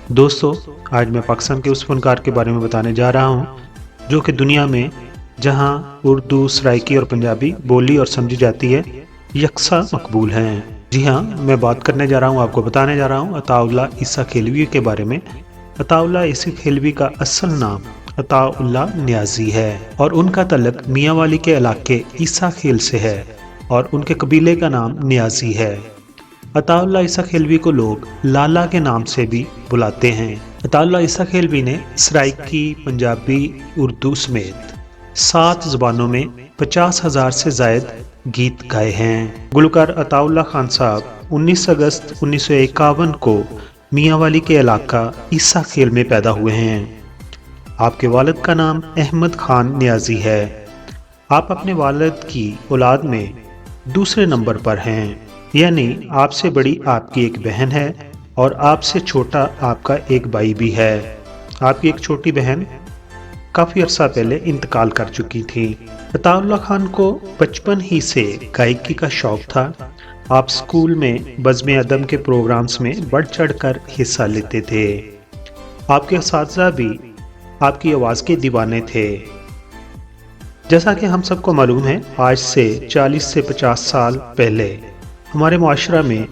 दोस्तों, आज मैं पाकिस्तान के उस फनकार के बारे में बताने जा रहा हूँ जो कि दुनिया में जहाँ उर्दू, सराइकी और पंजाबी बोली और समझी जाती है, यकसा मकबूल हैं। जी हाँ, मैं बात करने जा रहा हूँ, आपको बताने जा रहा हूँ अताउल्लाह ईसा खेलवी के बारे में। अताउल्लाह ईसा खेलवी का असल नाम अताउल्लाह नियाजी है और उनका तल्लक मियाँ वाली के इलाके ईसा खेल से है और उनके कबीले का नाम नियाजी है। अताउल्लाह ईसा खेलवी को लोग लाला के नाम से भी बुलाते हैं। अताउल्लाह ईसा खेलवी ने सराइकी, पंजाबी, उर्दू समेत 7 ज़बानों में 50,000 से जायद गीत गाए हैं। गुलकार अताउल्लाह खान साहब 19 अगस्त 1951 को मियाँ वाली के इलाका ईसा खेल में पैदा हुए हैं। आपके वालिद का नाम अहमद खान नियाजी है। आप अपने वालिद की औलाद में दूसरे नंबर पर हैं, यानी आपसे बड़ी आपकी एक बहन है और आपसे छोटा आपका एक भाई भी है। आपकी एक छोटी बहन काफ़ी अरसा पहले इंतकाल कर चुकी थी। अताउल्लाह खान को बचपन ही से गायकी का शौक था। आप स्कूल में बज़्म अदब के प्रोग्राम्स में बढ़ चढ़ कर हिस्सा लेते थे। आपके असातिज़ा भी आपकी आवाज़ के दीवाने थे। जैसा कि हम सबको मालूम है, आज से 40 से 50 साल पहले हमारे मुआशरा में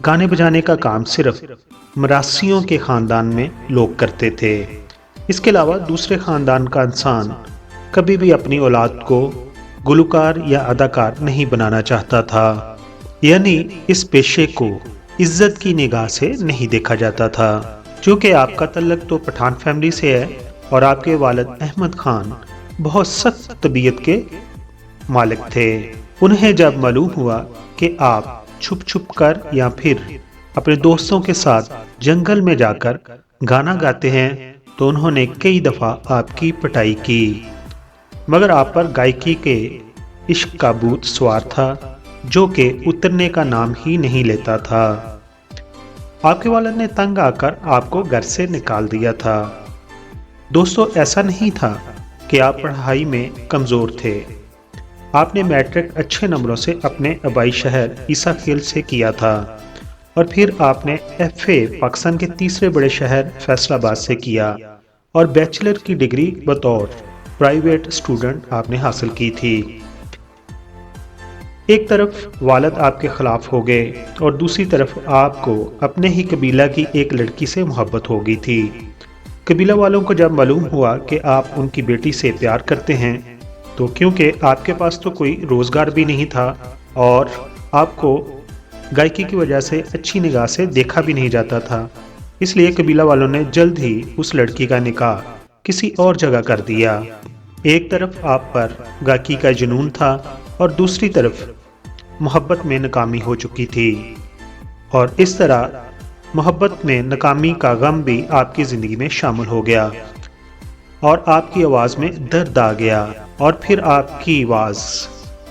गाने बजाने का काम सिर्फ मरासियों के ख़ानदान में लोग करते थे। इसके अलावा दूसरे ख़ानदान का इंसान कभी भी अपनी औलाद को गुलकार या अदाकार नहीं बनाना चाहता था, यानी इस पेशे को इज्जत की निगाह से नहीं देखा जाता था। चूँकि आपका तल्लक तो पठान फैमिली से है और आपके वालिद अहमद खान बहुत सख्त तबीयत के मालिक थे। उन्हें जब मालूम हुआ कि आप छुप छुप कर या फिर अपने दोस्तों के साथ जंगल में जाकर गाना गाते हैं, तो उन्होंने कई दफ़ा आपकी पिटाई की। मगर आप पर गायकी के इश्क का भूत सवार था जो कि उतरने का नाम ही नहीं लेता था। आपके वालिद ने तंग आकर आपको घर से निकाल दिया था। दोस्तों, ऐसा नहीं था कि आप पढ़ाई में कमज़ोर थे। आपने मैट्रिक अच्छे नंबरों से अपने आबाई शहर ईसा खेल से किया था और फिर आपने FA पाकिस्तान के तीसरे बड़े शहर फैसलाबाद से किया और बैचलर की डिग्री बतौर प्राइवेट स्टूडेंट आपने हासिल की थी। एक तरफ वालिद आपके खिलाफ हो गए और दूसरी तरफ आपको अपने ही कबीला की एक लड़की से मोहब्बत हो गई थी। कबीला वालों को जब मालूम हुआ कि आप उनकी बेटी से प्यार करते हैं, तो क्योंकि आपके पास तो कोई रोज़गार भी नहीं था और आपको गायकी की वजह से अच्छी निगाह से देखा भी नहीं जाता था, इसलिए कबीला वालों ने जल्द ही उस लड़की का निकाह किसी और जगह कर दिया। एक तरफ आप पर गायकी का जुनून था और दूसरी तरफ मोहब्बत में नाकामी हो चुकी थी और इस तरह मोहब्बत में नाकामी का गम भी आपकी ज़िंदगी में शामिल हो गया और आपकी आवाज़ में दर्द आ गया और फिर आपकी आवाज़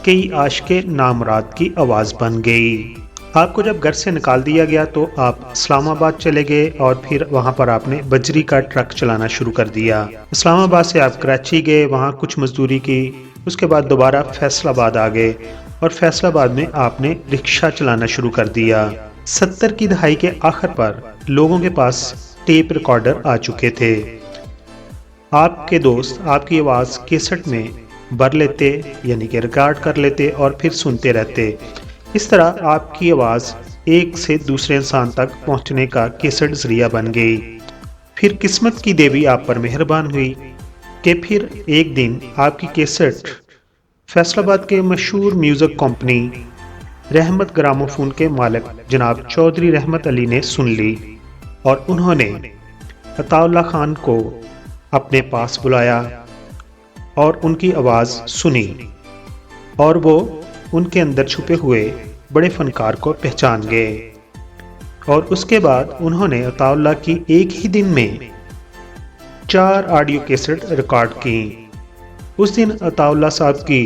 कई आशिक़े नामुराद की आवाज़ बन गई। आपको जब घर से निकाल दिया गया तो आप इस्लामाबाद चले गए और फिर वहाँ पर आपने बजरी का ट्रक चलाना शुरू कर दिया। इस्लामाबाद से आप कराची गए, वहाँ कुछ मजदूरी की, उसके बाद दोबारा फैसलाबाद आ गए और फैसलाबाद में आपने रिक्शा चलाना शुरू कर दिया। 70 की दहाई के आखिर पर लोगों के पास टेप रिकॉर्डर आ चुके थे। आपके दोस्त आपकी आवाज़ कैसेट में भर लेते, यानी कि रिकॉर्ड कर लेते और फिर सुनते रहते। इस तरह आपकी आवाज़ एक से दूसरे इंसान तक पहुंचने का कैसेट ज़रिया बन गई। फिर किस्मत की देवी आप पर मेहरबान हुई कि फिर एक दिन आपकी कैसेट फैसलाबाद के मशहूर म्यूज़िक कंपनी रहमत ग्रामोफोन के मालिक जनाब चौधरी रहमत अली ने सुन ली और उन्होंने अताउल्लाह खान को अपने पास बुलाया और उनकी आवाज़ सुनी और वो उनके अंदर छुपे हुए बड़े फनकार को पहचान गए और उसके बाद उन्होंने अताउल्लाह की एक ही दिन में 4 ऑडियो कैसेट रिकॉर्ड की। उस दिन अताउल्लाह साहब की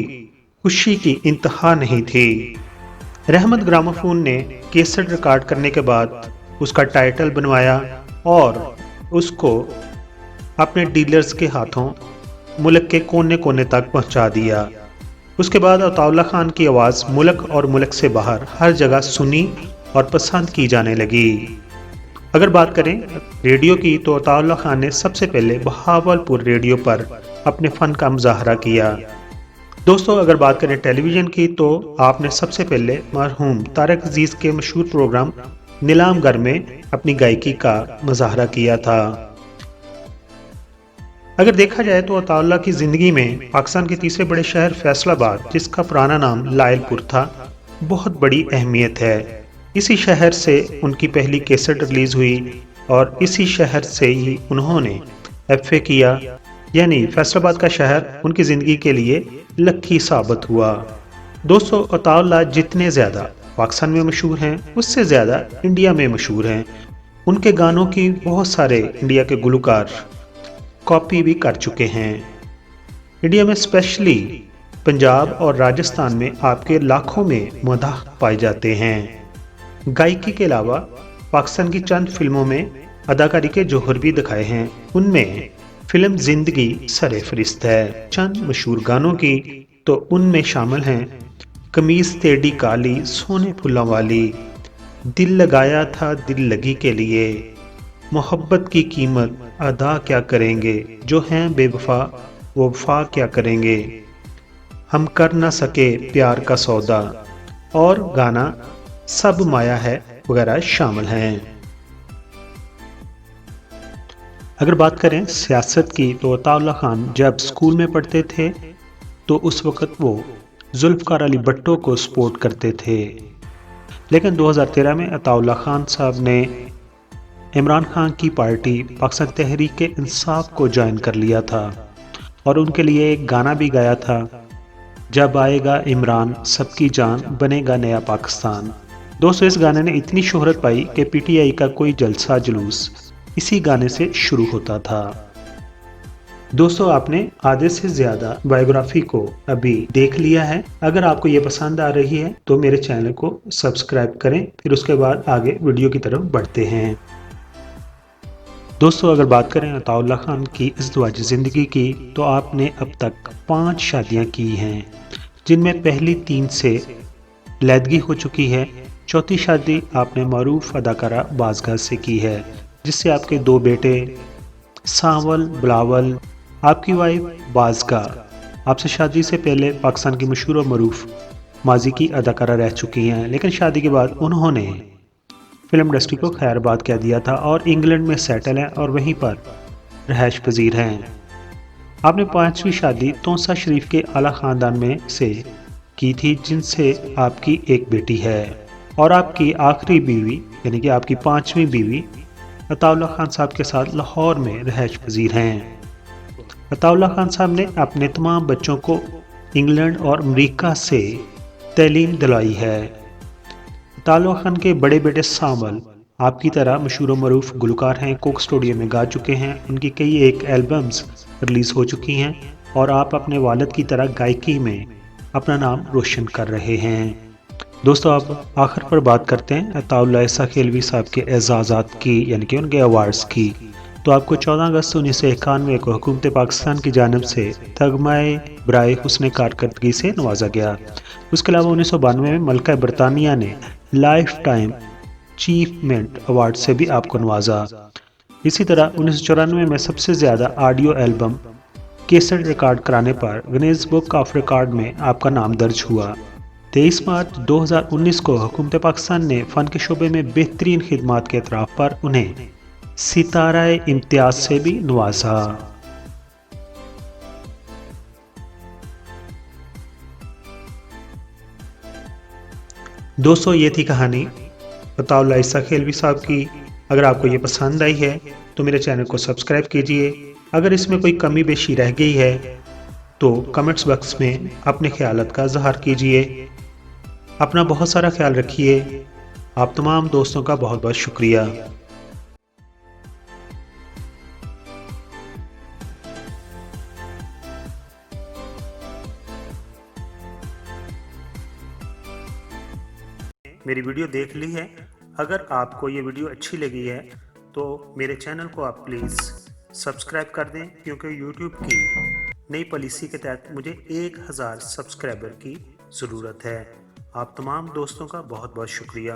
खुशी की इंतहा नहीं थी। रहमत ग्रामोफोन ने कैसेट रिकॉर्ड करने के बाद उसका टाइटल बनवाया और उसको अपने डीलर्स के हाथों मुल्क के कोने कोने तक पहुंचा दिया। उसके बाद अताउल्लाह खान की आवाज़ मुल्क और मुल्क से बाहर हर जगह सुनी और पसंद की जाने लगी। अगर बात करें रेडियो की तो अताउल्लाह खान ने सबसे पहले बहावलपुर रेडियो पर अपने फ़न का मुजाहरा किया। दोस्तों अगर बात करें टेलीविज़न की तो आपने सबसे पहले मरहूम तारक अजीज़ के मशहूर प्रोग्राम नीलामगर में अपनी गायकी का मुजाहरा किया था। अगर देखा जाए तो अताउल्लाह की ज़िंदगी में पाकिस्तान के तीसरे बड़े शहर फैसलाबाद, जिसका पुराना नाम लायलपुर था, बहुत बड़ी अहमियत है। इसी शहर से उनकी पहली कैसेट रिलीज़ हुई और इसी शहर से ही उन्होंने एफए किया, यानी फैसलाबाद का शहर उनकी ज़िंदगी के लिए लकी साबित हुआ। दोस्तों अताउल्लाह जितने ज़्यादा पाकिस्तान में मशहूर हैं, उससे ज़्यादा इंडिया में मशहूर हैं। उनके गानों की बहुत सारे इंडिया के गुलकार कॉपी भी कर चुके हैं। इंडिया में स्पेशली पंजाब और राजस्थान में आपके लाखों में मदाह पाए जाते हैं। गायकी के अलावा पाकिस्तान की चंद फिल्मों में अदाकारी के जौहर भी दिखाए हैं। उनमें फिल्म जिंदगी सरे फरिश्त है। चंद मशहूर गानों की तो उनमें शामिल हैं कमीज तेरी काली, सोने फूलों वाली, दिल लगाया था दिल लगी के लिए, मोहब्बत की कीमत अदा क्या करेंगे, जो हैं बेवफा वो वफा क्या करेंगे, हम कर ना सके प्यार का सौदा और गाना सब माया है वगैरह शामिल हैं। अगर बात करें सियासत की तो अताउल्लाह खान जब स्कूल में पढ़ते थे तो उस वक़्त वो जुल्फ़कार अली भुट्टो को सपोर्ट करते थे, लेकिन 2013 में अताउल्लाह खान साहब ने इमरान खान की पार्टी पाकिस्तान तहरीक इंसाफ को ज्वाइन कर लिया था और उनके लिए एक गाना भी गाया था, जब आएगा इमरान सबकी जान बनेगा नया पाकिस्तान। दोस्तों इस गाने ने इतनी शोहरत पाई कि पीटीआई का कोई जलसा जुलूस इसी गाने से शुरू होता था। दोस्तों आपने आधे से ज़्यादा बायोग्राफी को अभी देख लिया है। अगर आपको ये पसंद आ रही है तो मेरे चैनल को सब्सक्राइब करें, फिर उसके बाद आगे वीडियो की तरफ बढ़ते हैं। दोस्तों अगर बात करें अताउल्लाह खान की इज़्दिवाजी ज़िंदगी की तो आपने अब तक 5 शादियां की हैं, जिनमें पहली 3 से लैदगी हो चुकी है। चौथी शादी आपने मरूफ अदाकारा बाज़गाह से की है, जिससे आपके 2 बेटे सांवल बिलावल, आपकी वाइफ बाज़गाह आपसे शादी से पहले पाकिस्तान की मशहूर और मरूफ माजी की अदाकारा रह चुकी हैं, लेकिन शादी के बाद उन्होंने फिल्म इंडस्ट्री को खैरबाद कह दिया था और इंग्लैंड में सेटल हैं और वहीं पर रहायश पजीर हैं। आपने 5वीं शादी तोसा शरीफ के आला ख़ानदान में से की थी, जिनसे आपकी एक बेटी है, और आपकी आखिरी बीवी यानी कि आपकी 5वीं बीवी अताउल्लाह खान साहब के साथ लाहौर में रहायश पजीर हैं। अताउल्लाह खान साहब ने अपने तमाम बच्चों को इंग्लैंड और अमेरिका से तालीम दिलाई है। अताउल्लाह खान के बड़े बेटे सांवल आपकी तरह मशहूर व मरूफ गुलकार हैं, कोक स्टूडियो में गा चुके हैं, उनकी कई एक एल्बम्स रिलीज़ हो चुकी हैं और आप अपने वालिद की तरह गायकी में अपना नाम रोशन कर रहे हैं। दोस्तों आप आखिर पर बात करते हैं अताउल्लाह ईसा खेलवी साहब के एजाज़ात की यानी कि उनके अवार्ड्स की। तो आपको 14 अगस्त 1991 को हुकूमत पाकिस्तान की जानिब से तगमाए बराए हुस्न कारकर्दगी से नवाजा गया। उसके अलावा 1992 में मलका बरतानिया ने लाइफ टाइम अचीवमेंट अवार्ड से भी आपको नवाजा। इसी तरह 1994 में सबसे ज़्यादा ऑडियो एल्बम कैसेट रिकॉर्ड कराने पर गिनीज बुक ऑफ रिकॉर्ड में आपका नाम दर्ज हुआ। 23 मार्च 2019 को हुकूमत पाकिस्तान ने फ़न के शोबे में बेहतरीन खिदमात के एतराफ़ पर उन्हें सितारा इम्तियाज़ से भी नवाजा। दोस्तों ये थी कहानी अताउल्लाह ईसा खेलवी साहब की। अगर आपको ये पसंद आई है तो मेरे चैनल को सब्सक्राइब कीजिए। अगर इसमें कोई कमी बेशी रह गई है तो कमेंट्स बॉक्स में अपने ख्यालात का इज़हार कीजिए। अपना बहुत सारा ख्याल रखिए। आप तमाम दोस्तों का बहुत बहुत शुक्रिया। मेरी वीडियो देख ली है। अगर आपको ये वीडियो अच्छी लगी है तो मेरे चैनल को आप प्लीज़ सब्सक्राइब कर दें, क्योंकि यूट्यूब की नई पॉलिसी के तहत मुझे 1000 सब्सक्राइबर की ज़रूरत है। आप तमाम दोस्तों का बहुत बहुत शुक्रिया।